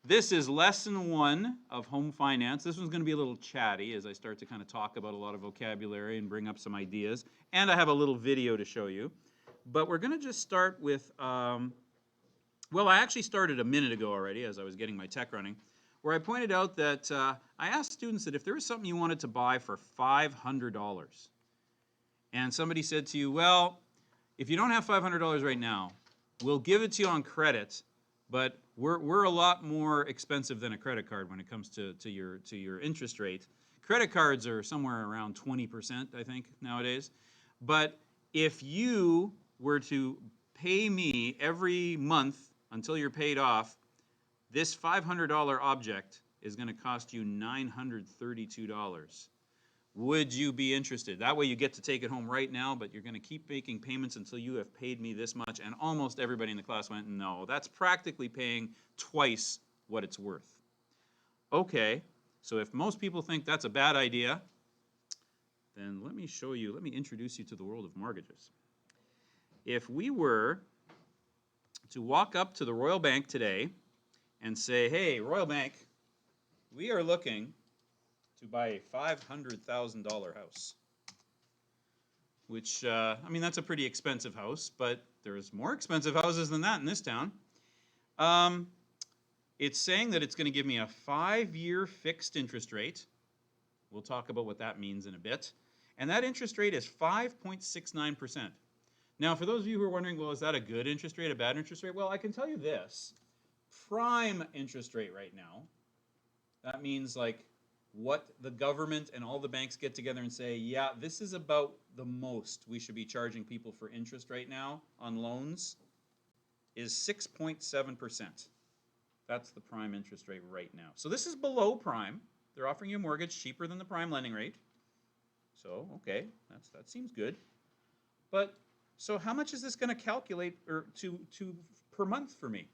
This is lesson 1 of home finance. This one's going to be a little chatty as I start to kind of talk about a lot of vocabulary and bring up some ideas. And I have a little video to show you. But we're going to just start with, well, I actually started a minute ago already as I was getting my tech running, where I pointed out that I asked students that if there was something you wanted to buy for $500, and somebody said to you, well, if you don't have $500 right now, we'll give it to you on credit, but we're a lot more expensive than a credit card when it comes to your interest rate. Credit cards are somewhere around 20%, I think, nowadays. But if you were to pay me every month until you're paid off, this $500 object is going to cost you $932. Would you be interested? That way you get to take it home right now, but you're going to keep making payments until you have paid me this much. And almost everybody in the class went, no, that's practically paying twice what it's worth. Okay, so if most people think that's a bad idea, then let me show you, let me introduce you to the world of mortgages. If we were to walk up to the Royal Bank today and say, hey, Royal Bank, we are looking to buy a $500,000 house, which, I mean, that's a pretty expensive house, but there's more expensive houses than that in this town. It's saying that it's going to give me a 5-year fixed interest rate. We'll talk about what that means in a bit. And that interest rate is 5.69%. Now, for those of you who are wondering, well, is that a good interest rate, a bad interest rate? Well, I can tell you this. Prime interest rate right now, that means like what the government and all the banks get together and say, yeah, this is about the most we should be charging people for interest right now on loans, is 6.7%. That's the prime interest rate right now. So this is below prime. They're offering you a mortgage cheaper than the prime lending rate. So, okay, that seems good. But, so how much is this going to calculate or to per month for me?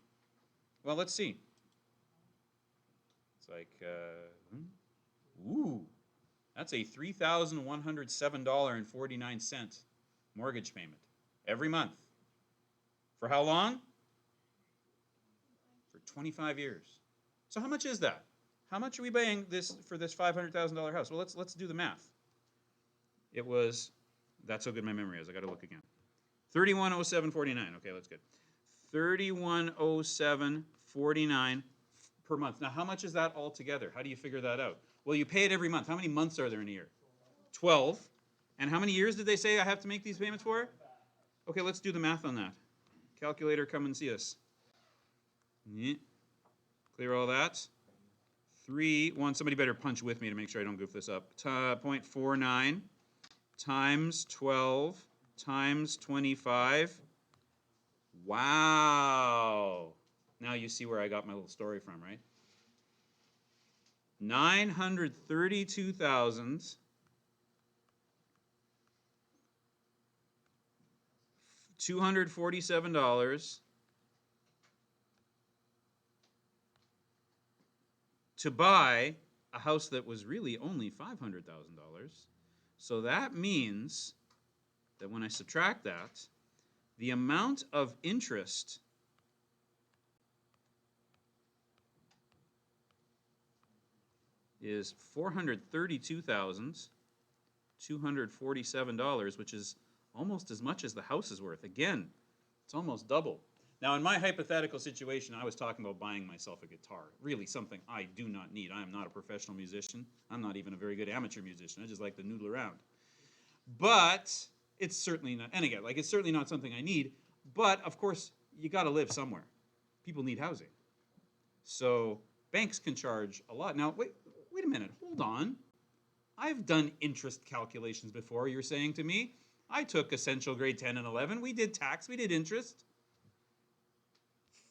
Well, let's see. It's like, ooh, that's a $3,107.49 mortgage payment every month. For how long? For 25 years. So how much is that? How much are we paying this for this $500,000 house? Well, let's do the math. It was, that's how good my memory is. I got to look again. 3107.49. Okay, that's good. 3107.49 per month. Now, how much is that altogether? How do you figure that out? Well, you pay it every month. How many months are there in a year? 12. And how many years did they say I have to make these payments for? Okay, let's do the math on that. Calculator, come and see us. Clear all that. somebody better punch with me to make sure I don't goof this up. 0.49 times 12 times 25. Wow. Now you see where I got my little story from, right? 932,247 to buy a house that was really only $500,000. So that means that when I subtract that, the amount of interest is $432,247, which is almost as much as the house is worth. Again, it's almost double. Now, in my hypothetical situation, I was talking about buying myself a guitar, really something I do not need. I am not a professional musician. I'm not even a very good amateur musician. I just like to noodle around. But it's certainly not, and again, like it's certainly not something I need, but of course, you got to live somewhere. People need housing. So banks can charge a lot. Now, wait a minute, hold on. I've done interest calculations before, you're saying to me. I took essential grade 10 and 11. We did tax, we did interest.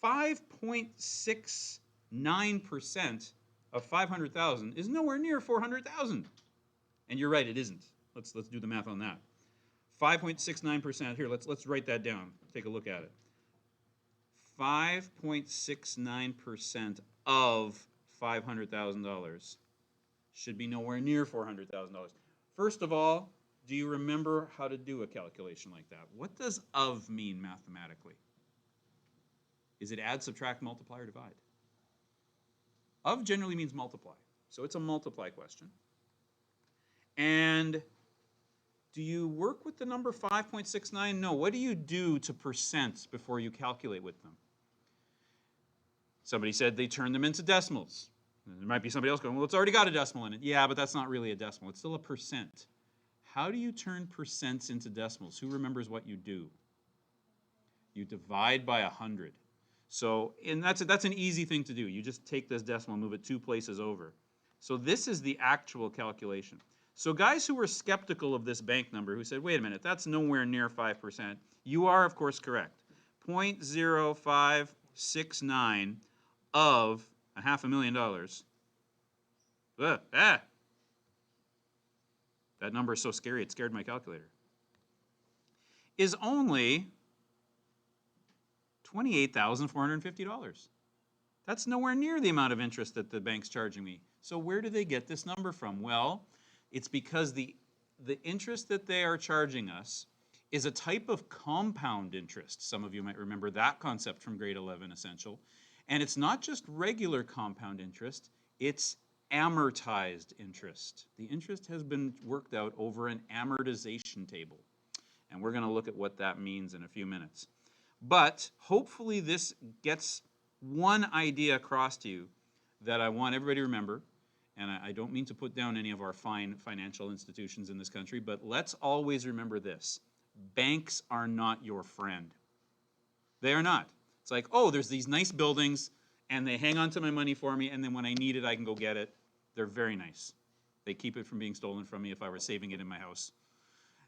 5.69% of 500,000 is nowhere near 400,000. And you're right, it isn't. Let's do the math on that. 5.69%, here, let's write that down. Take a look at it. 5.69% of $500,000 should be nowhere near $400,000. First of all, do you remember how to do a calculation like that? What does of mean mathematically? Is it add, subtract, multiply, or divide? Of generally means multiply. So it's a multiply question. And do you work with the number 5.69? No. What do you do to percents before you calculate with them? Somebody said they turn them into decimals. There might be somebody else going, well, it's already got a decimal in it. Yeah, but that's not really a decimal. It's still a percent. How do you turn percents into decimals? Who remembers what you do? You divide by 100. So, and that's an easy thing to do. You just take this decimal and move it 2 places over. So this is the actual calculation. So guys who were skeptical of this bank number, who said, wait a minute, that's nowhere near 5%, you are, of course, correct. 0.0569 of $500,000. That number is so scary, it scared my calculator. Is only $28,450. That's nowhere near the amount of interest that the bank's charging me. So where do they get this number from? Well, it's because the interest that they are charging us is a type of compound interest. Some of you might remember that concept from grade 11 Essential. And it's not just regular compound interest, it's amortized interest. The interest has been worked out over an amortization table. And we're going to look at what that means in a few minutes. But hopefully this gets one idea across to you that I want everybody to remember. And I don't mean to put down any of our fine financial institutions in this country, but let's always remember this. Banks are not your friend. They are not. It's like, oh, there's these nice buildings, and they hang on to my money for me, and then when I need it, I can go get it. They're very nice. They keep it from being stolen from me if I were saving it in my house.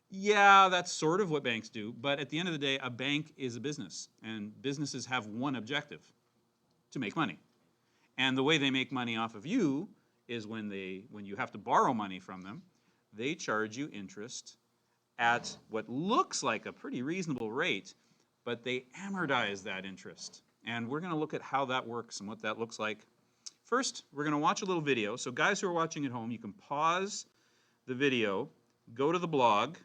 Yeah, that's sort of what banks do, but at the end of the day, a bank is a business, and businesses have one objective, to make money. And the way they make money off of you is when you have to borrow money from them, they charge you interest at what looks like a pretty reasonable rate, but they amortize that interest. And we're going to look at how that works and what that looks like. First, we're going to watch a little video. So guys who are watching at home, you can pause the video, go to the blog.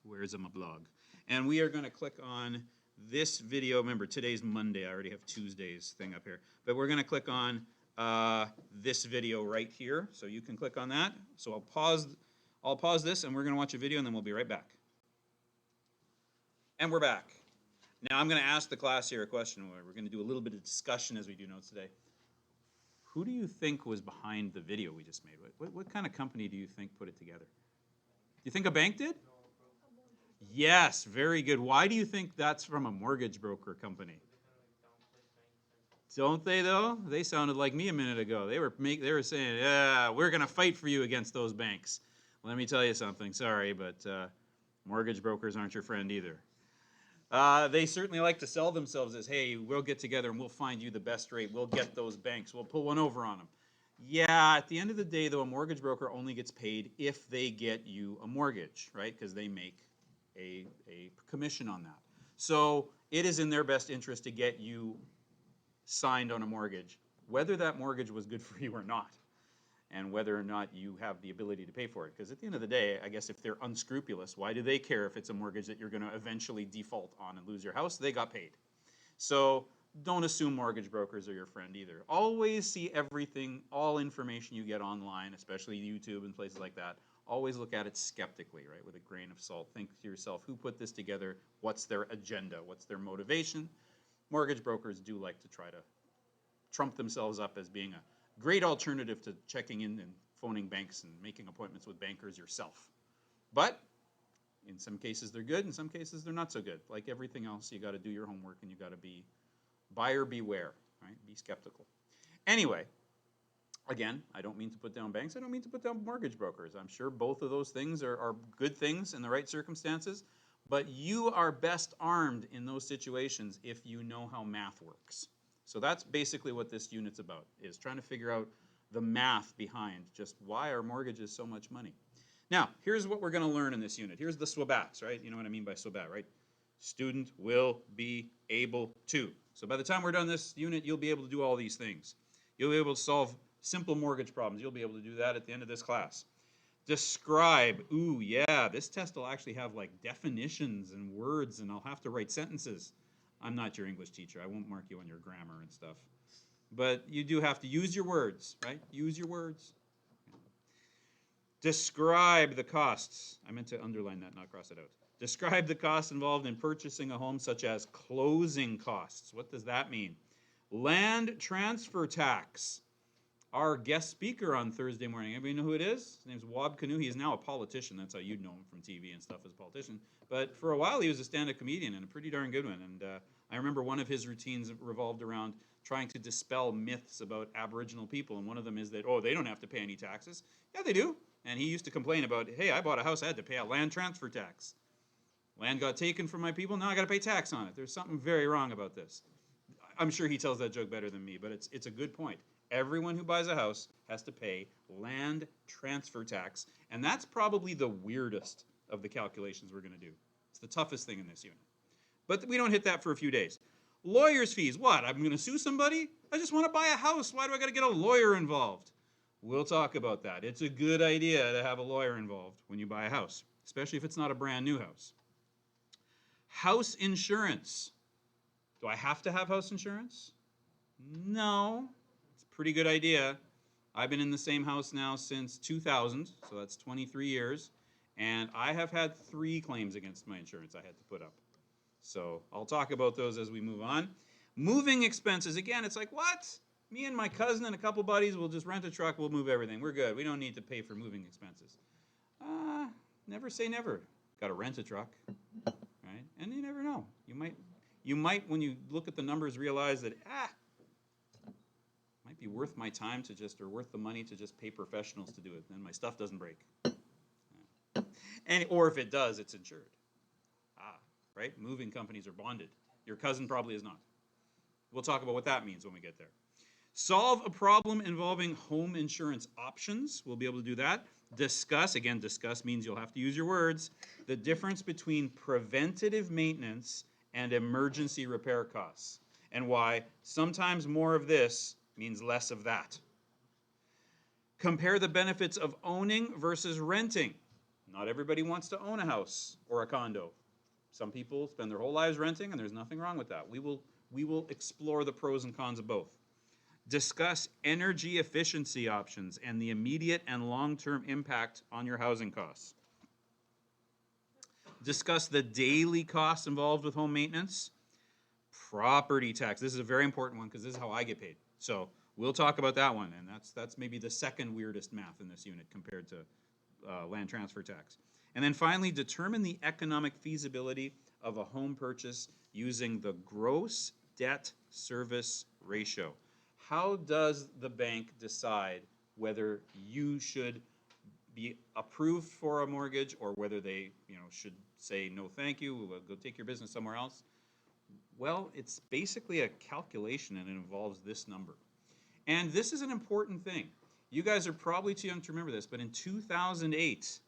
Where is my blog? And we are going to click on this video. Remember, today's Monday. I already have Tuesday's thing up here. But we're going to click on this video right here. So you can click on that. So I'll pause this, and we're going to watch a video, and then we'll be right back. And we're back. Now I'm going to ask the class here a question. We're going to do a little bit of discussion as we do notes today. Who do you think was behind the video we just made? What kind of company do you think put it together? Do you think a bank did? Yes, very good. Why do you think that's from a mortgage broker company? Don't they though? They sounded like me a minute ago. They were saying, yeah, we're going to fight for you against those banks. Let me tell you something. Sorry, but mortgage brokers aren't your friend either. They certainly like to sell themselves as, hey, we'll get together and we'll find you the best rate. We'll get those banks. We'll pull one over on them. Yeah, at the end of the day, though, a mortgage broker only gets paid if they get you a mortgage, right? Because they make a commission on that. So it is in their best interest to get you signed on a mortgage, whether that mortgage was good for you or not, and whether or not you have the ability to pay for it. Because at the end of the day, I guess if they're unscrupulous, why do they care if it's a mortgage that you're going to eventually default on and lose your house? They got paid. So don't assume mortgage brokers are your friend either. Always see everything, all information you get online, especially YouTube and places like that. Always look at it skeptically, right, with a grain of salt. Think to yourself, who put this together? What's their agenda? What's their motivation? Mortgage brokers do like to try to trump themselves up as being a great alternative to checking in and phoning banks and making appointments with bankers yourself. But in some cases they're good, in some cases they're not so good. Like everything else, you got to do your homework and you got to be buyer beware, right? Be skeptical. Anyway, again, I don't mean to put down banks. I don't mean to put down mortgage brokers. I'm sure both of those things are good things in the right circumstances, but you are best armed in those situations if you know how math works. So that's basically what this unit's about, is trying to figure out the math behind just why are mortgages so much money. Now, here's what we're going to learn in this unit. Here's the SWABATs, right? You know what I mean by SWABAT, right? Student will be able to. So by the time we're done this unit, you'll be able to do all these things. You'll be able to solve simple mortgage problems. You'll be able to do that at the end of this class. Describe. Ooh, yeah, this test will actually have like definitions and words, and I'll have to write sentences. I'm not your English teacher. I won't mark you on your grammar and stuff. But you do have to use your words, right? Use your words. Describe the costs. I meant to underline that, not cross it out. Describe the costs involved in purchasing a home, such as closing costs. What does that mean? Land transfer tax. Our guest speaker on Thursday morning, anybody know who it is? His name's Wab Canoe. He is now a politician. That's how you'd know him from TV and stuff as a politician. But for a while, he was a stand-up comedian and a pretty darn good one. And I remember one of his routines revolved around trying to dispel myths about Aboriginal people. And one of them is that, oh, they don't have to pay any taxes. Yeah, they do. And he used to complain about, hey, I bought a house, I had to pay a land transfer tax. Land got taken from my people, now I got to pay tax on it. There's something very wrong about this. I'm sure he tells that joke better than me, but it's a good point. Everyone who buys a house has to pay land transfer tax, and that's probably the weirdest of the calculations we're going to do. It's the toughest thing in this unit. But we don't hit that for a few days. Lawyer's fees. What? I'm going to sue somebody? I just want to buy a house. Why do I got to get a lawyer involved? We'll talk about that. It's a good idea to have a lawyer involved when you buy a house, especially if it's not a brand new house. House insurance. Do I have to have house insurance? No. It's a pretty good idea. I've been in the same house now since 2000, so that's 23 years, and I have had 3 claims against my insurance I had to put up. So I'll talk about those as we move on. Moving expenses. Again, it's like, what? Me and my cousin and a couple buddies will just rent a truck, we'll move everything. We're good. We don't need to pay for moving expenses. Never say never. Got to rent a truck, right? And you never know. You might, when you look at the numbers, realize that, might be worth my time to just, or worth the money to just pay professionals to do it. Then my stuff doesn't break. Or if it does, it's insured. Right? Moving companies are bonded. Your cousin probably is not. We'll talk about what that means when we get there. Solve a problem involving home insurance options. We'll be able to do that. Discuss, again, discuss means you'll have to use your words, the difference between preventative maintenance and emergency repair costs, and why sometimes more of this means less of that. Compare the benefits of owning versus renting. Not everybody wants to own a house or a condo. Some people spend their whole lives renting, and there's nothing wrong with that. We will explore the pros and cons of both. Discuss energy efficiency options and the immediate and long-term impact on your housing costs. Discuss the daily costs involved with home maintenance. Property tax. This is a very important one because this is how I get paid. So we'll talk about that one, and that's maybe the second weirdest math in this unit compared to land transfer tax. And then finally, determine the economic feasibility of a home purchase using the gross debt service ratio. How does the bank decide whether you should be approved for a mortgage or whether they, should say no thank you, we'll go take your business somewhere else? Well, it's basically a calculation and it involves this number. And this is an important thing. You guys are probably too young to remember this, but in 2008,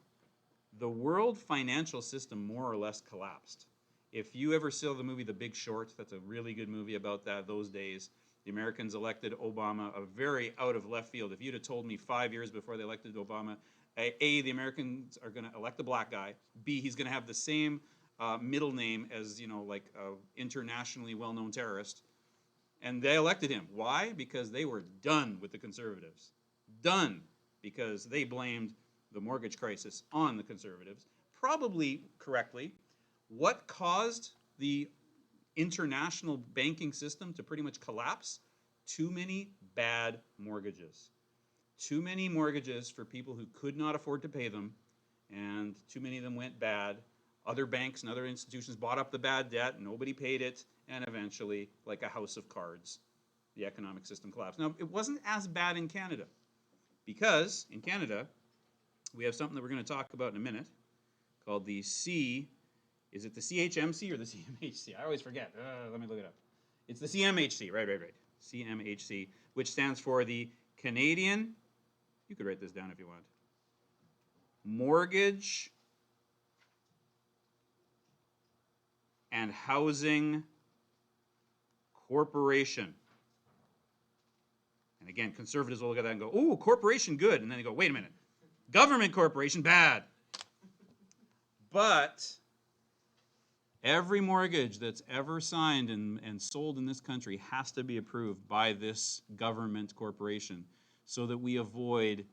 the world financial system more or less collapsed. If you ever saw the movie The Big Short, that's a really good movie about those days. The Americans elected Obama, a very out of left field. If you'd have told me 5 years before they elected Obama, A, the Americans are going to elect a black guy. B, he's going to have the same middle name as, like an internationally well-known terrorist. And they elected him. Why? Because they were done with the conservatives. Done. Because they blamed the mortgage crisis on the conservatives. Probably correctly. What caused the international banking system to pretty much collapse? Too many bad mortgages. Too many mortgages for people who could not afford to pay them, and too many of them went bad. Other banks and other institutions bought up the bad debt, nobody paid it, and eventually, like a house of cards, the economic system collapsed. Now, it wasn't as bad in Canada, because in Canada, we have something that we're going to talk about in a minute called the is it the CHMC or the CMHC? I always forget. Let me look it up. It's the CMHC, right. CMHC, which stands for the Canadian, you could write this down if you want, Mortgage and Housing Corporation. And again, conservatives will look at that and go, ooh, corporation, good. And then they go, wait a minute. Government corporation, bad. But Every mortgage that's ever signed and sold in this country has to be approved by this government corporation so that we avoid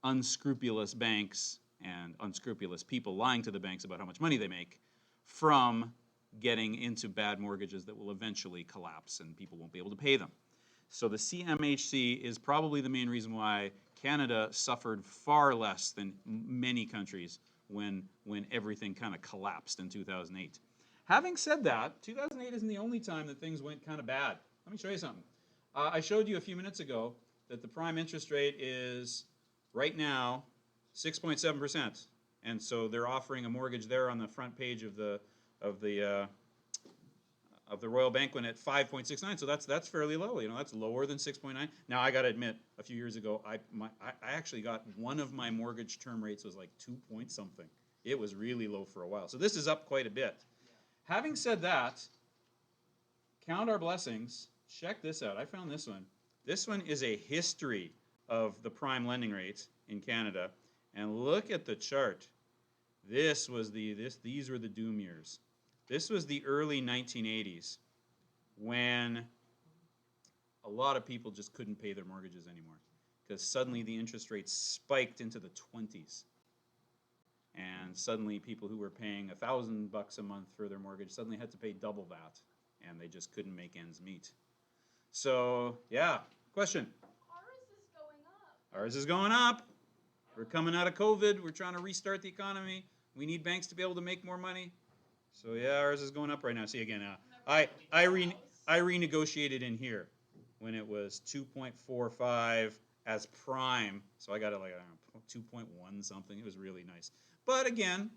unscrupulous banks and unscrupulous people lying to the banks about how much money they make from getting into bad mortgages that will eventually collapse and people won't be able to pay them. So the CMHC is probably the main reason why Canada suffered far less than many countries when everything kind of collapsed in 2008. Having said that, 2008 isn't the only time that things went kind of bad. Let me show you something. I showed you a few minutes ago that the prime interest rate is right now 6.7%, and so they're offering a mortgage there on the front page of the Royal Banquet at 5.69. So that's fairly low. That's lower than 6.9. Now I got to admit, a few years ago, I actually got one of my mortgage term rates was like 2 point something. It was really low for a while. So this is up quite a bit. Having said that, count our blessings. Check this out. I found this one. This one is a history of the prime lending rate in Canada, and look at the chart. These were the doom years. This was the early 1980s when a lot of people just couldn't pay their mortgages anymore because suddenly the interest rates spiked into the 20s. And suddenly people who were paying $1,000 a month for their mortgage suddenly had to pay double that, and they just couldn't make ends meet. So, yeah, question? Ours is going up. Ours is going up. We're coming out of COVID. We're trying to restart the economy. We need banks to be able to make more money. So, yeah, ours is going up right now. See, again, I renegotiated in here when it was 2.45 as prime. So I got it like, I don't know, 2.1 something. It was really nice. But again,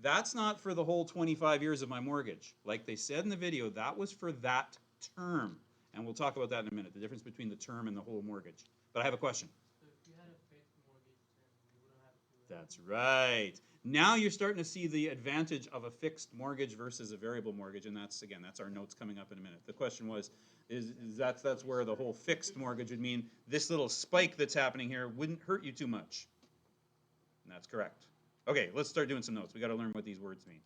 that's not for the whole 25 years of my mortgage. Like they said in the video, that was for that term. And we'll talk about that in a minute, the difference between the term and the whole mortgage. But I have a question. So if you had a fixed mortgage term, you wouldn't have to... That's right. Now you're starting to see the advantage of a fixed mortgage versus a variable mortgage, and that's our notes coming up in a minute. The question was, that's where the whole fixed mortgage would mean this little spike that's happening here wouldn't hurt you too much. And that's correct. Okay, let's start doing some notes. We got to learn what these words mean.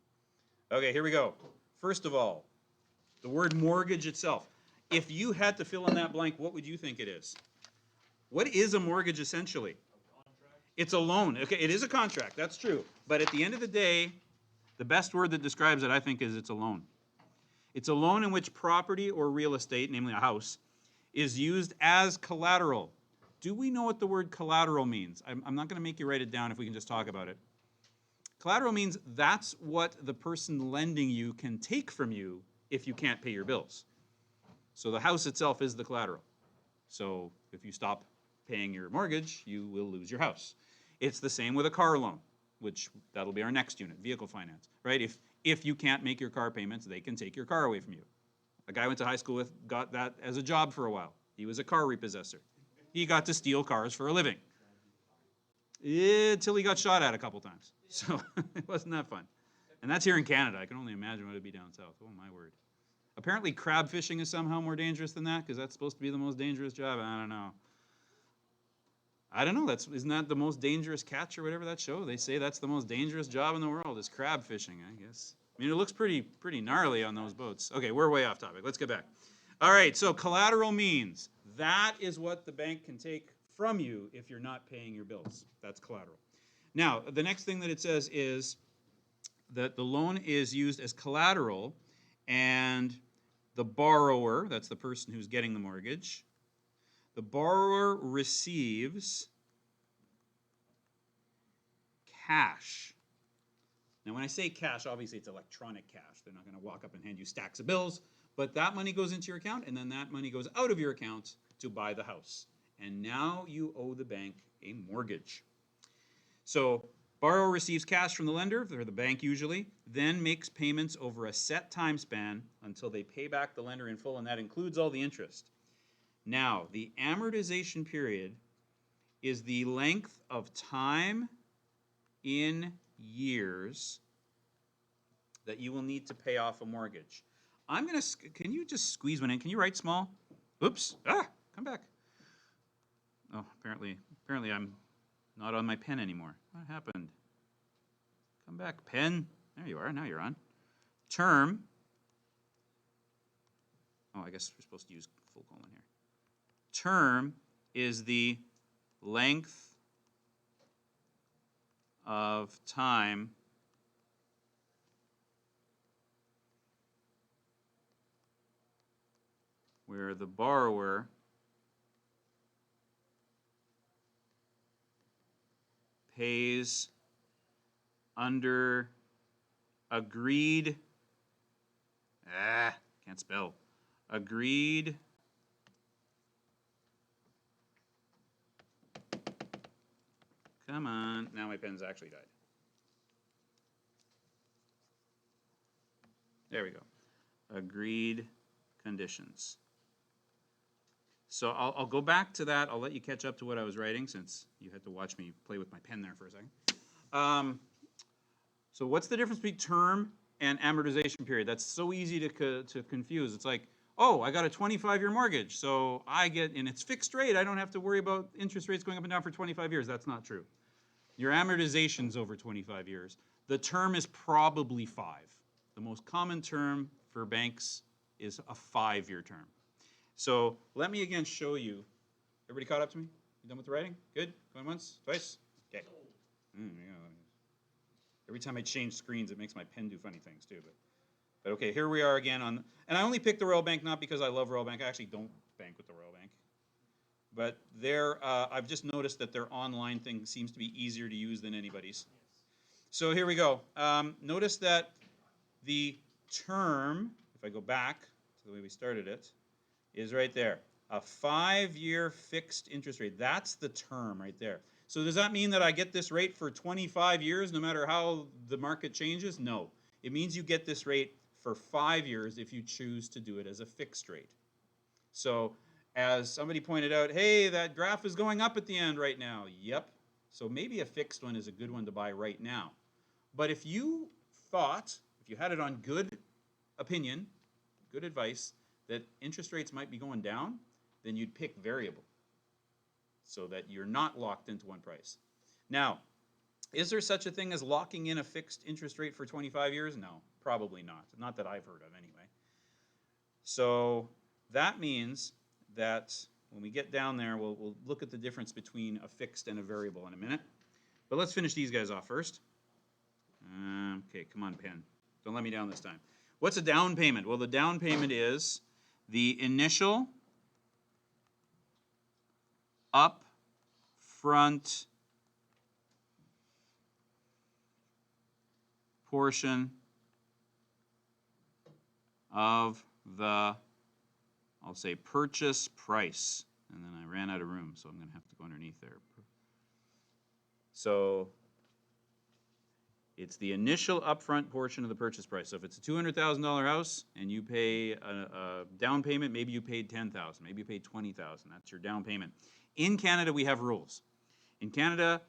Okay, here we go. First of all, the word mortgage itself. If you had to fill in that blank, what would you think it is? What is a mortgage essentially? It's a loan. Okay, it is a contract. That's true. But at the end of the day, the best word that describes it, I think, is it's a loan. It's a loan in which property or real estate, namely a house, is used as collateral. Do we know what the word collateral means? I'm not going to make you write it down if we can just talk about it. Collateral means that's what the person lending you can take from you if you can't pay your bills. So the house itself is the collateral. So if you stop paying your mortgage, you will lose your house. It's the same with a car loan, which that'll be our next unit, vehicle finance, right? If you can't make your car payments, they can take your car away from you. A guy I went to high school with got that as a job for a while. He was a car repossessor. He got to steal cars for a living. Until he got shot at a couple times. So it wasn't that fun. And that's here in Canada. I can only imagine what it'd be down south. Oh, my word. Apparently crab fishing is somehow more dangerous than that because that's supposed to be the most dangerous job. I don't know. Isn't that the most dangerous catch or whatever that show? They say that's the most dangerous job in the world is crab fishing, I guess. I mean, it looks pretty gnarly on those boats. Okay, we're way off topic. Let's get back. All right, so collateral means that is what the bank can take from you if you're not paying your bills. That's collateral. Now, the next thing that it says is that the loan is used as collateral and the borrower, that's the person who's getting the mortgage, the borrower receives cash. Now, when I say cash, obviously it's electronic cash. They're not going to walk up and hand you stacks of bills, but that money goes into your account, and then that money goes out of your account to buy the house. And now you owe the bank a mortgage. So, borrower receives cash from the lender, or the bank usually, then makes payments over a set time span until they pay back the lender in full, and that includes all the interest. Now, the amortization period is the length of time in years that you will need to pay off a mortgage. Can you just squeeze one in? Can you write small? Oops, come back. Oh, apparently I'm not on my pen anymore. What happened? Come back, pen. There you are, now you're on. term, oh, I guess we're supposed to use full colon here. Term is the length of time where the borrower pays under agreed, can't spell, agreed come on, now my pen's actually died. There we go. Agreed conditions. So I'll go back to that. I'll let you catch up to what I was writing since you had to watch me play with my pen there for a second. So what's the difference between term and amortization period? That's so easy to confuse. It's like, oh, I got a 25-year mortgage, so I get, and it's fixed rate. I don't have to worry about interest rates going up and down for 25 years. That's not true. Your amortization's over 25 years. The term is probably 5. The most common term for banks is a 5-year term. So let me again show you. Everybody caught up to me? You done with the writing? Good? Going once? Twice? Okay. Yeah. Every time I change screens, it makes my pen do funny things too. But okay, here we are again on, and I only picked the Royal Bank not because I love Royal Bank. I actually don't bank with the Royal Bank. But I've just noticed that their online thing seems to be easier to use than anybody's. So here we go. Notice that the term, if I go back to the way we started it, is right there. A 5-year fixed interest rate. That's the term right there. So does that mean that I get this rate for 25 years no matter how the market changes? No. It means you get this rate for 5 years if you choose to do it as a fixed rate. So as somebody pointed out, hey, that graph is going up at the end right now. Yep. So maybe a fixed one is a good one to buy right now. But if you thought, if you had it on good opinion, good advice, that interest rates might be going down, then you'd pick variable so that you're not locked into one price. Now, is there such a thing as locking in a fixed interest rate for 25 years? No, probably not. Not that I've heard of anyway. So that means that when we get down there, we'll look at the difference between a fixed and a variable in a minute. But let's finish these guys off first. Okay, come on, pen. Don't let me down this time. What's a down payment? Well, the down payment is the initial upfront portion of the, I'll say, purchase price. And then I ran out of room, so I'm going to have to go underneath there. So it's the initial upfront portion of the purchase price. So if it's a $200,000 house and you pay a down payment, maybe you paid $10,000, maybe you paid $20,000. That's your down payment. In Canada, we have rules. In Canada,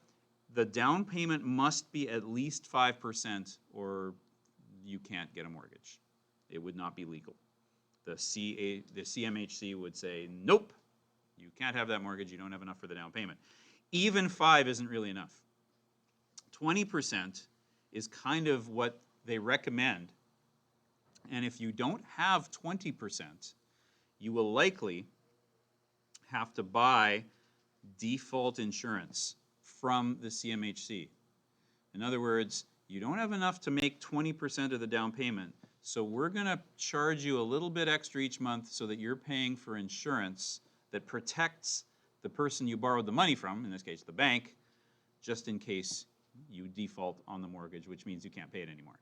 the down payment must be at least 5% or you can't get a mortgage. It would not be legal. The CMHC would say, nope, you can't have that mortgage. You don't have enough for the down payment. Even 5 isn't really enough. 20% is kind of what they recommend. And if you don't have 20%, you will likely have to buy default insurance from the CMHC. In other words, you don't have enough to make 20% of the down payment, so we're going to charge you a little bit extra each month so that you're paying for insurance that protects the person you borrowed the money from, in this case the bank, just in case you default on the mortgage, which means you can't pay it anymore.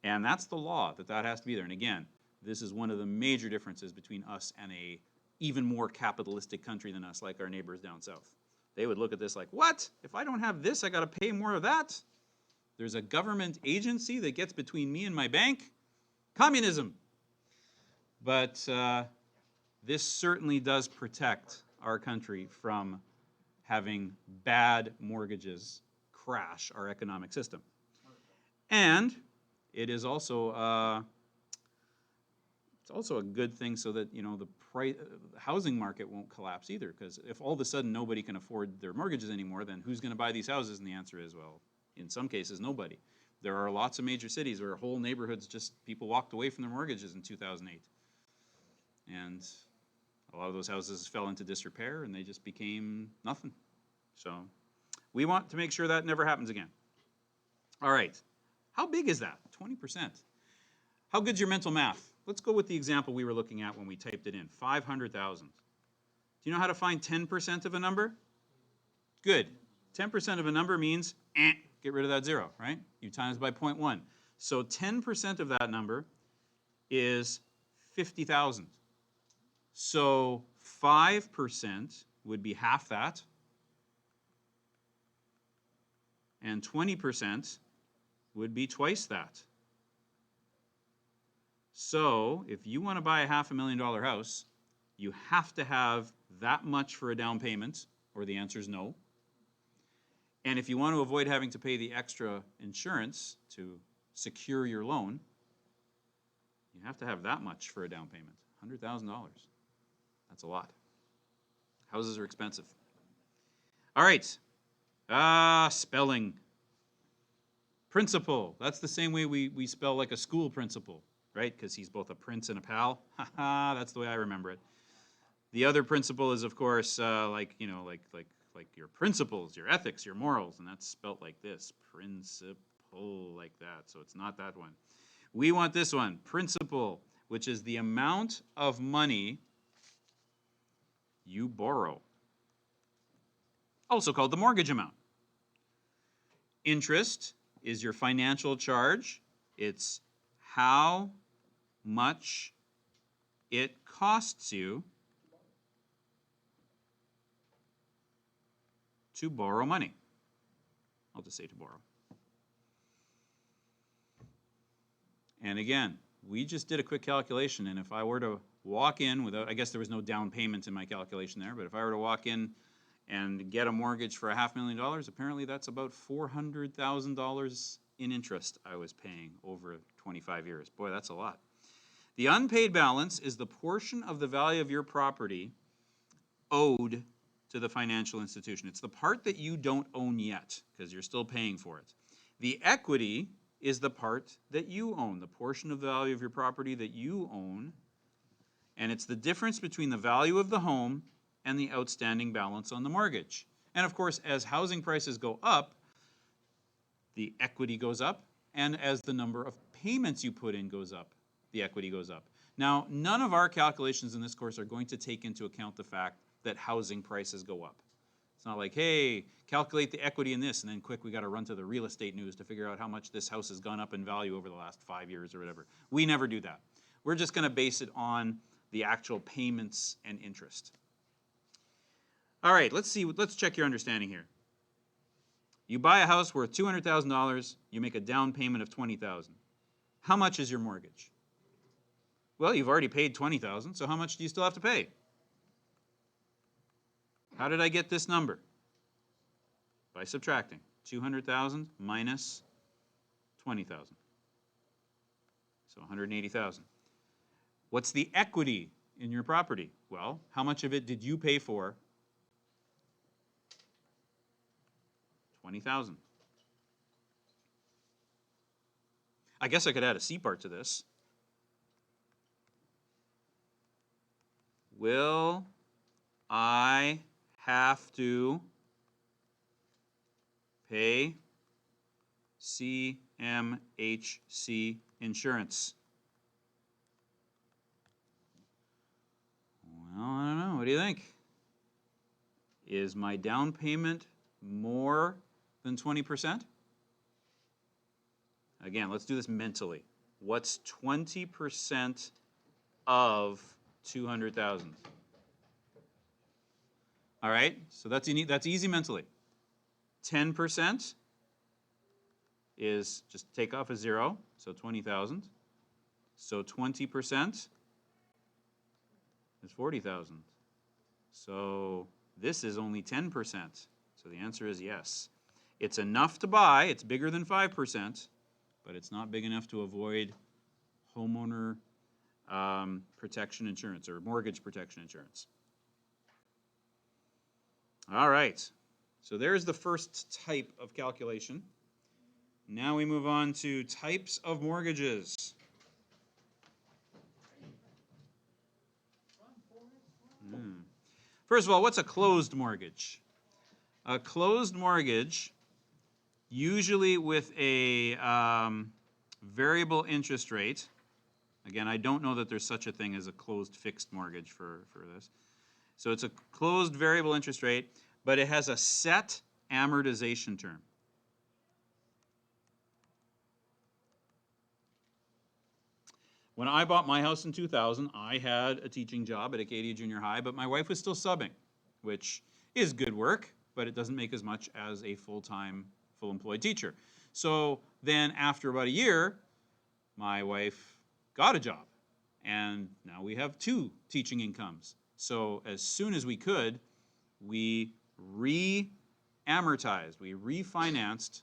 And that's the law, that has to be there. And again, this is one of the major differences between us and a even more capitalistic country than us, like our neighbors down south. They would look at this like, what? If I don't have this, I got to pay more of that? There's a government agency that gets between me and my bank? Communism. But this certainly does protect our country from having bad mortgages crash our economic system. And it is also it's also a good thing so that the housing market won't collapse either, because if all of a sudden nobody can afford their mortgages anymore, then who's going to buy these houses? And the answer is, well, in some cases nobody. There are lots of major cities where whole neighborhoods just people walked away from their mortgages in 2008. And a lot of those houses fell into disrepair and they just became nothing. So we want to make sure that never happens again. All right. How big is that? 20%. How good's your mental math? Let's go with the example we were looking at when we typed it in, 500,000. Do you know how to find 10% of a number? Good. 10% of a number means get rid of that zero, right? You times by 0.1. So 10% of that number is 50,000. So 5% would be half that, and 20% would be twice that. So if you want to buy a $500,000 house, you have to have that much for a down payment, or the answer is no. And if you want to avoid having to pay the extra insurance to secure your loan, you have to have that much for a down payment, $100,000. That's a lot. Houses are expensive. All right. Spelling. Principal. That's the same way we spell like a school principal, right? Because he's both a prince and a pal. That's the way I remember it. The other principle is, of course, like your principles, your ethics, your morals, and that's spelt like this, principle, like that. So it's not that one. We want this one, principal, which is the amount of money you borrow, also called the mortgage amount. Interest is your financial charge. It's how much it costs you to borrow money. I'll just say to borrow. And again, we just did a quick calculation, and if I were to walk in without, I guess there was no down payment in my calculation there, but if I were to walk in and get a mortgage for $500,000, apparently that's about $400,000 in interest I was paying over 25 years. Boy, that's a lot. The unpaid balance is the portion of the value of your property owed to the financial institution. It's the part that you don't own yet because you're still paying for it. The equity is the part that you own, the portion of the value of your property that you own, and it's the difference between the value of the home and the outstanding balance on the mortgage. And of course, as housing prices go up, the equity goes up, and as the number of payments you put in goes up, the equity goes up. Now, none of our calculations in this course are going to take into account the fact that housing prices go up. It's not like, hey, calculate the equity in this, and then quick, we got to run to the real estate news to figure out how much this house has gone up in value over the last 5 years or whatever. We never do that. We're just going to base it on the actual payments and interest. All right, let's check your understanding here. You buy a house worth $200,000, you make a down payment of $20,000. How much is your mortgage? Well, you've already paid $20,000, so how much do you still have to pay? How did I get this number? By subtracting 200,000 minus 20,000. So 180,000. What's the equity in your property? Well, how much of it did you pay for? 20,000. I guess I could add a C part to this. Will I have to pay CMHC insurance? Well, I don't know. What do you think? Is my down payment more than 20%? Again, let's do this mentally. What's 20% of 200,000? All right, so that's easy mentally. 10% is just take off a zero, so 20,000. So 20% is 40,000. So this is only 10%. So the answer is yes. It's enough to buy. It's bigger than 5%, but it's not big enough to avoid homeowner protection insurance or mortgage protection insurance. All right, so there's the first type of calculation. Now we move on to types of mortgages. First of all, what's a closed mortgage? A closed mortgage, usually with a variable interest rate. Again, I don't know that there's such a thing as a closed fixed mortgage for this. So it's a closed variable interest rate, but it has a set amortization term. When I bought my house in 2000, I had a teaching job at Acadia Junior High, but my wife was still subbing, which is good work, but it doesn't make as much as a full-time, full-employed teacher. So then after about a year, my wife got a job, and now we have 2 teaching incomes. So as soon as we could, we re-amortized, we refinanced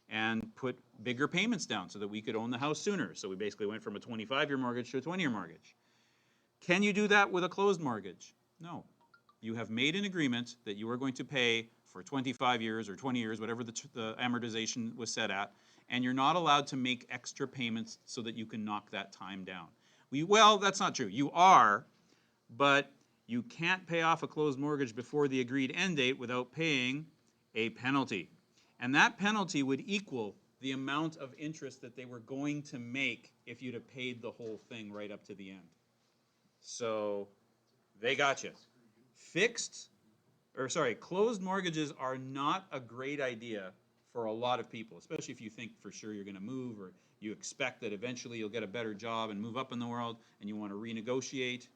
and put bigger payments down so that we could own the house sooner. So we basically went from a 25-year mortgage to a 20-year mortgage. Can you do that with a closed mortgage? No. You have made an agreement that you are going to pay for 25 years or 20 years, whatever the amortization was set at, and you're not allowed to make extra payments so that you can knock that time down. Well, that's not true. You are, but you can't pay off a closed mortgage before the agreed end date without paying a penalty. And that penalty would equal the amount of interest that they were going to make if you'd have paid the whole thing right up to the end. So they got you. Closed mortgages are not a great idea for a lot of people, especially if you think for sure you're going to move or you expect that eventually you'll get a better job and move up in the world and you want to renegotiate.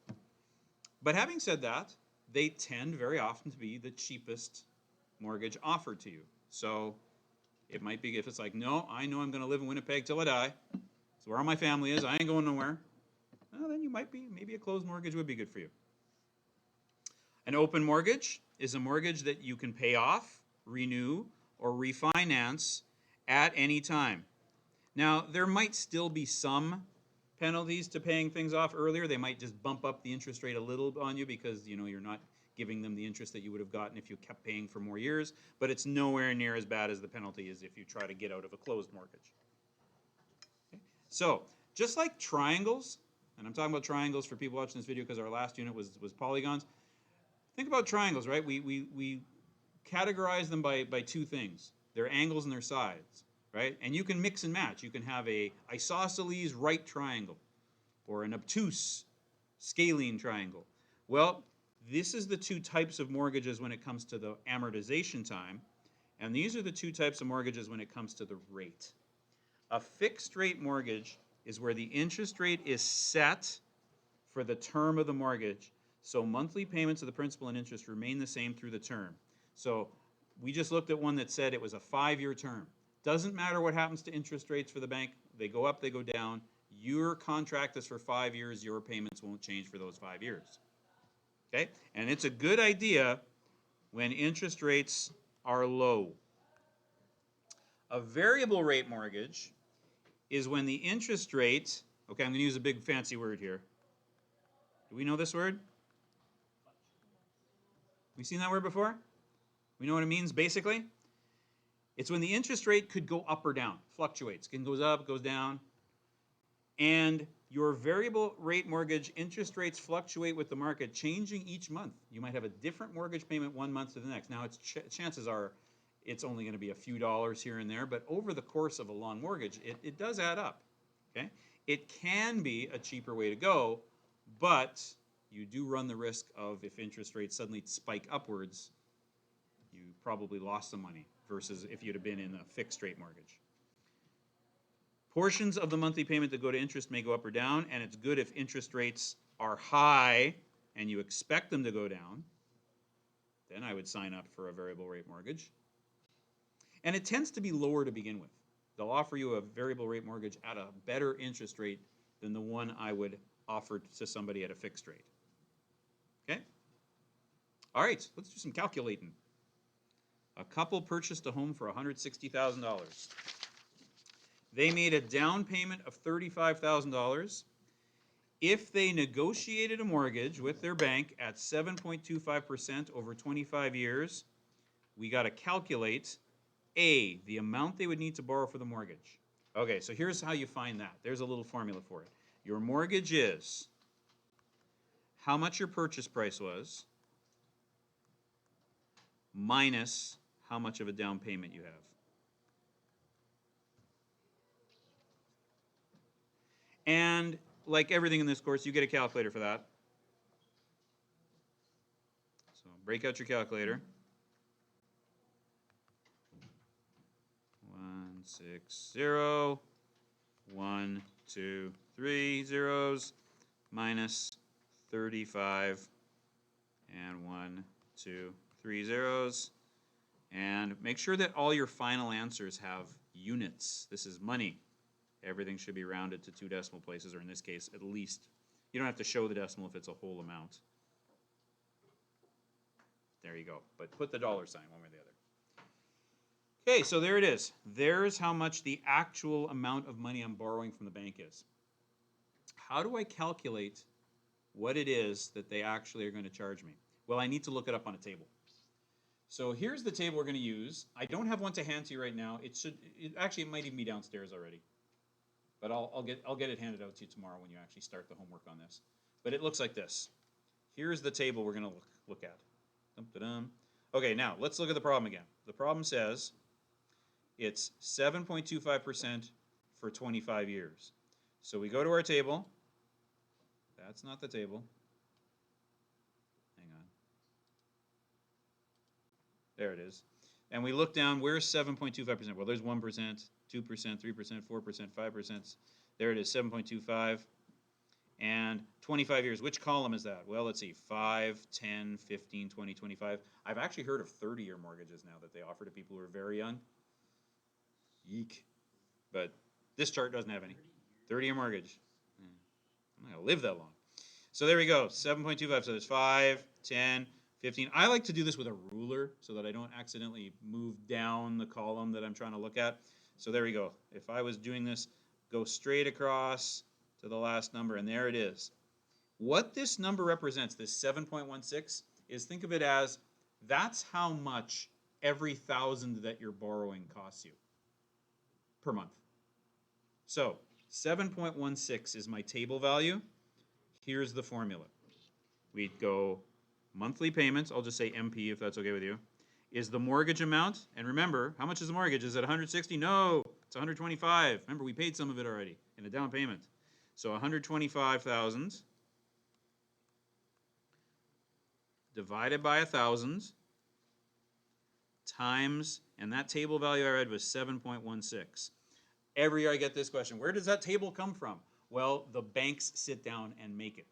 But having said that, they tend very often to be the cheapest mortgage offered to you. So it might be if it's like, no, I know I'm going to live in Winnipeg till I die. It's where all my family is. I ain't going nowhere. Well, then you might be, maybe a closed mortgage would be good for you. An open mortgage is a mortgage that you can pay off, renew, or refinance at any time. Now, there might still be some penalties to paying things off earlier. They might just bump up the interest rate a little on you because you're not giving them the interest that you would have gotten if you kept paying for more years, but it's nowhere near as bad as the penalty is if you try to get out of a closed mortgage. Okay. So, just like triangles, and I'm talking about triangles for people watching this video because our last unit was polygons. Think about triangles, right? We categorize them by 2 things, their angles and their sides, right? And you can mix and match. You can have a isosceles right triangle or an obtuse scalene triangle. Well, this is the 2 types of mortgages when it comes to the amortization time, and these are the 2 types of mortgages when it comes to the rate. A fixed rate mortgage is where the interest rate is set for the term of the mortgage, so monthly payments of the principal and interest remain the same through the term. So we just looked at one that said it was a 5-year term. Doesn't matter what happens to interest rates for the bank. They go up, they go down. Your contract is for 5 years. Your payments won't change for those 5 years. Okay? And it's a good idea when interest rates are low. A variable rate mortgage is when the interest rate, okay, I'm going to use a big fancy word here. Do we know this word? We seen that word before? We know what it means basically? It's when the interest rate could go up or down, fluctuates. It goes up, goes down. And your variable rate mortgage interest rates fluctuate with the market, changing each month. You might have a different mortgage payment one month to the next. Now, chances are it's only going to be a few dollars here and there, but over the course of a long mortgage, it does add up. Okay? It can be a cheaper way to go, but you do run the risk of if interest rates suddenly spike upwards, you probably lost some money versus if you'd have been in a fixed rate mortgage. Portions of the monthly payment that go to interest may go up or down, and it's good if interest rates are high and you expect them to go down. Then I would sign up for a variable rate mortgage. And it tends to be lower to begin with. They'll offer you a variable rate mortgage at a better interest rate than the one I would offer to somebody at a fixed rate. Okay? All right, let's do some calculating. A couple purchased a home for $160,000. They made a down payment of $35,000. If they negotiated a mortgage with their bank at 7.25% over 25 years, we got to calculate A, the amount they would need to borrow for the mortgage. Okay, so here's how you find that. There's a little formula for it. Your mortgage is how much your purchase price was minus how much of a down payment you have. And like everything in this course, you get a calculator for that. So break out your calculator. 160, 1, 2, 3 zeros, minus 35, and 1, 2, 3 zeros. And make sure that all your final answers have units. This is money. Everything should be rounded to 2 decimal places, or in this case, at least. You don't have to show the decimal if it's a whole amount. There you go. But put the dollar sign one way or the other. Okay, so there it is. There's how much the actual amount of money I'm borrowing from the bank is. How do I calculate what it is that they actually are going to charge me? Well, I need to look it up on a table. So here's the table we're going to use. I don't have one to hand to you right now. It might even be downstairs already. But I'll get it handed out to you tomorrow when you actually start the homework on this. But it looks like this. Here's the table we're going to look at. Dum-da-dum. Okay, now let's look at the problem again. The problem says it's 7.25% for 25 years. So we go to our table. That's not the table. Hang on. There it is. And we look down, where's 7.25%? Well, there's 1%, 2%, 3%, 4%, 5%. There it is, 7.25. And 25 years, which column is that? Well, let's see, 5, 10, 15, 20, 25. I've actually heard of 30-year mortgages now that they offer to people who are very young. Yeek. But this chart doesn't have any. 30-year mortgage. I'm not going to live that long. So there we go, 7.25. So there's 5, 10, 15. I like to do this with a ruler so that I don't accidentally move down the column that I'm trying to look at. So there we go. If I was doing this, go straight across to the last number, and there it is. What this number represents, this 7.16, is think of it as that's how much every 1,000 that you're borrowing costs you per month. So 7.16 is my table value. Here's the formula. We'd go monthly payments, I'll just say MP if that's okay with you, is the mortgage amount. And remember, how much is the mortgage? Is it 160? No, it's 125. Remember, we paid some of it already in a down payment. So 125,000 divided by 1,000 times, and that table value I read was 7.16. Every year I get this question, where does that table come from? Well, the banks sit down and make it.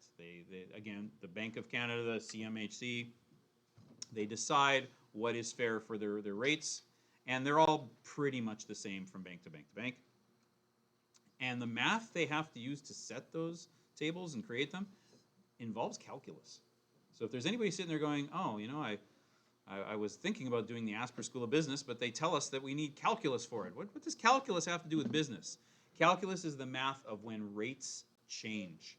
Again, the Bank of Canada, the CMHC, they decide what is fair for their rates, and they're all pretty much the same from bank to bank to bank. And the math they have to use to set those tables and create them involves calculus. So if there's anybody sitting there going, oh, you know, I was thinking about doing the Asper School of Business, but they tell us that we need calculus for it. What does calculus have to do with business? Calculus is the math of when rates change.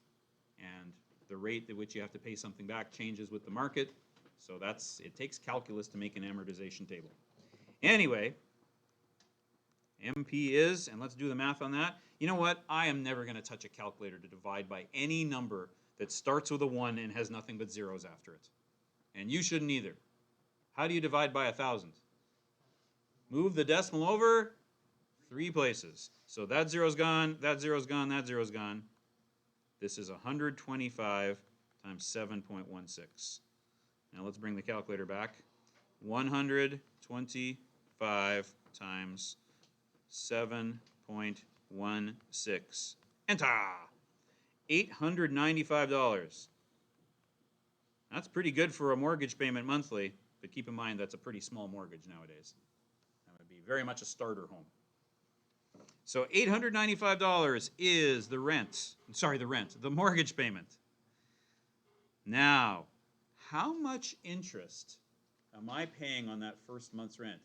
And the rate at which you have to pay something back changes with the market. So it takes calculus to make an amortization table. Anyway, MP is, and let's do the math on that. You know what? I am never going to touch a calculator to divide by any number that starts with a 1 and has nothing but zeros after it. And you shouldn't either. How do you divide by 1,000? Move the decimal over 3 places. So that zero's gone, that zero's gone, that zero's gone. This is 125 times 7.16. Now let's bring the calculator back. 125 times 7.16. Enter! $895. That's pretty good for a mortgage payment monthly, but keep in mind that's a pretty small mortgage nowadays. That would be very much a starter home. So $895 is the mortgage payment. Now, how much interest am I paying on that first month's rent?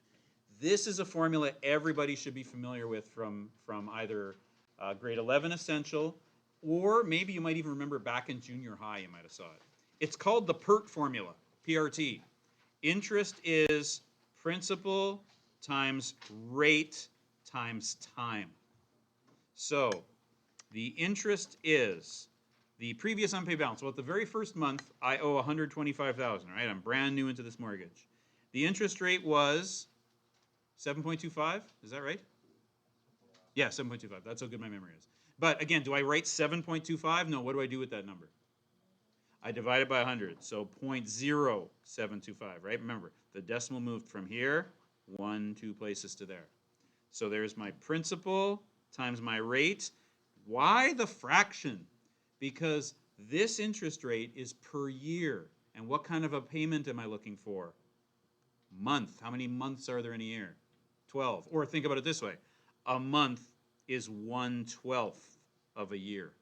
This is a formula everybody should be familiar with from either grade 11 essential, or maybe you might even remember back in junior high you might have saw it. It's called the PERT formula, PRT. Interest is principal times rate times time. So the interest is the previous unpaid balance. Well, at the very first month, I owe $125,000, right? I'm brand new into this mortgage. The interest rate was 7.25, is that right? Yeah, 7.25. That's how good my memory is. But again, do I write 7.25? No, what do I do with that number? I divide it by 100, so 0.0725, right? Remember, the decimal moved from here, 2 places to there. So there's my principal times my rate. Why the fraction? Because this interest rate is per year. And what kind of a payment am I looking for? Month. How many months are there in a year? 12. Or think about it this way. A month is 1/12 of a year.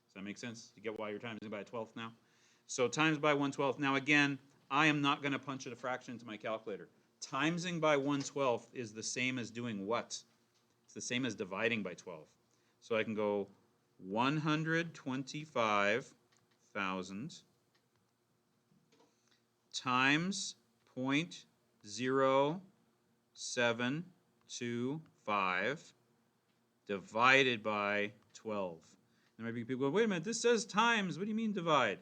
Does that make sense? You get why you're timesing by a 12th now? So times by 1/12. Now again, I am not going to punch a fraction into my calculator. Timesing by 1/12 is the same as doing what? It's the same as dividing by 12. So I can go 125,000 times 0.0725 divided by 12. There might be people go, wait a minute, this says times. What do you mean divide?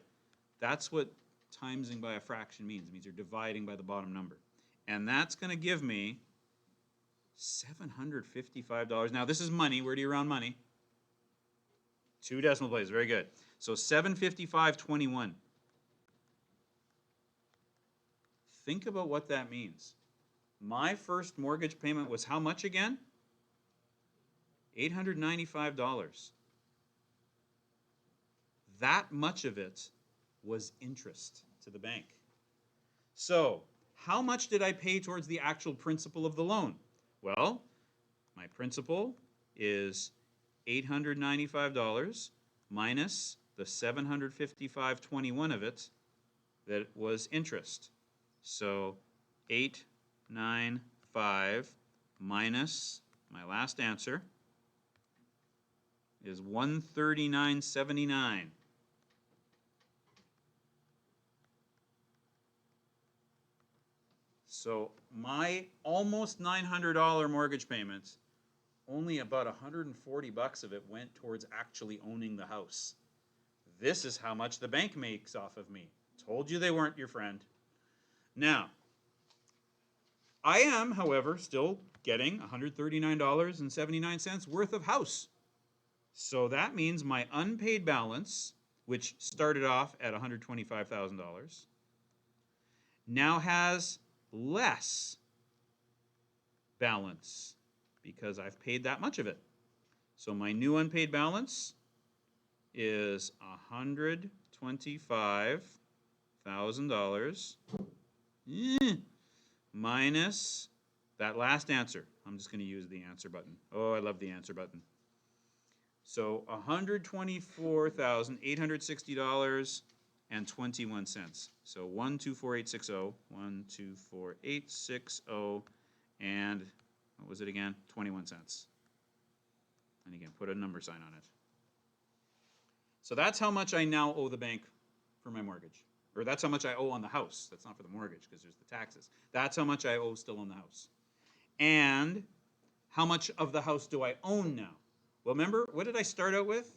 That's what timesing by a fraction means. It means you're dividing by the bottom number. And that's going to give me $755. Now, this is money. Where do you round money? 2 decimal places. Very good. So 755.21. Think about what that means. My first mortgage payment was how much again? $895. That much of it was interest to the bank. So, how much did I pay towards the actual principal of the loan? Well, my principal is $895 minus the $755.21 of it that was interest. So 895 minus my last answer is $139.79. So my almost $900 mortgage payments, only about $140 of it went towards actually owning the house. This is how much the bank makes off of me. Told you they weren't your friend. Now, I am, however, still getting $139.79 worth of house. So that means my unpaid balance, which started off at $125,000, now has less balance because I've paid that much of it. So my new unpaid balance is $125,000 minus that last answer. I'm just going to use the answer button. Oh, I love the answer button. So $124,860.21. So 124,860, 124,860, and what was it again? 21 cents. And again, put a number sign on it. So that's how much I now owe the bank for my mortgage. Or that's how much I owe on the house. That's not for the mortgage because there's the taxes. That's how much I owe still on the house. And how much of the house do I own now? Well, remember, what did I start out with?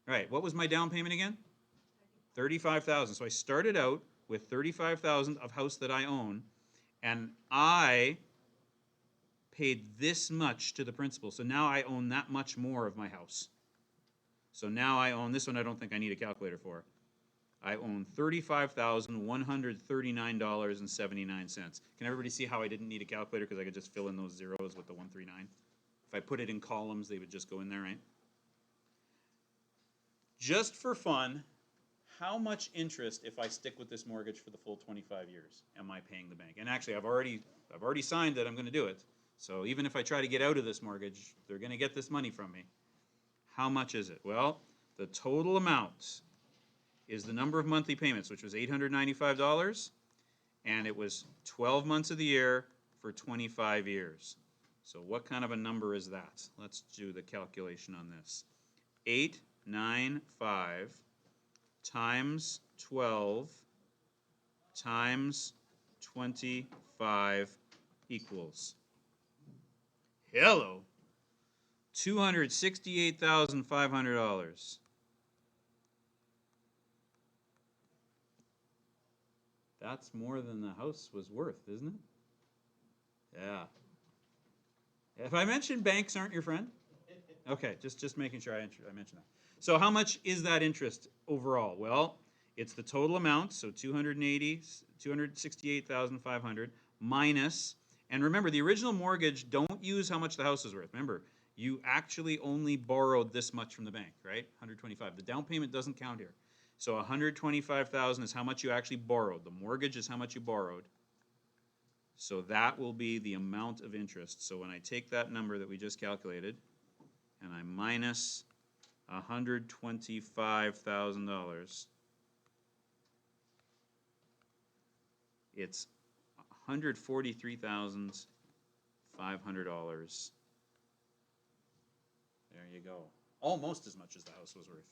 All right, what was my down payment again? $35,000. So I started out with $35,000 of house that I own, and I paid this much to the principal. So now I own that much more of my house. So now I own, this one I don't think I need a calculator for. I own $35,139.79. Can everybody see how I didn't need a calculator because I could just fill in those zeros with the 139? If I put it in columns, they would just go in there, right? Just for fun, how much interest, if I stick with this mortgage for the full 25 years, am I paying the bank? And actually, I've already signed that I'm going to do it. So even if I try to get out of this mortgage, they're going to get this money from me. How much is it? Well, the total amount is the number of monthly payments, which was $895, and it was 12 months of the year for 25 years. So what kind of a number is that? Let's do the calculation on this. 895 times 12 times 25 equals, hello, $268,500. That's more than the house was worth, isn't it? Yeah. If I mentioned banks aren't your friend? Okay, just making sure I mention that. So how much is that interest overall? Well, it's the total amount, so 268,500 minus, and remember the original mortgage, don't use how much the house is worth. Remember, you actually only borrowed this much from the bank, right? 125. The down payment doesn't count here. So 125,000 is how much you actually borrowed. The mortgage is how much you borrowed. So that will be the amount of interest. So when I take that number that we just calculated and I minus $125,000, it's $143,500. There you go. Almost as much as the house was worth.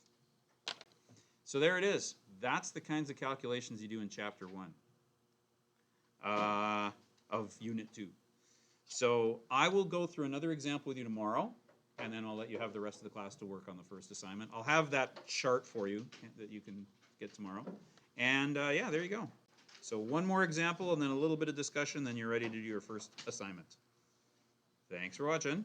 So there it is. That's the kinds of calculations you do in Chapter 1 of Unit 2. So I will go through another example with you tomorrow, and then I'll let you have the rest of the class to work on the first assignment. I'll have that chart for you that you can get tomorrow. And yeah, there you go. So one more example and then a little bit of discussion, then you're ready to do your first assignment. Thanks for watching.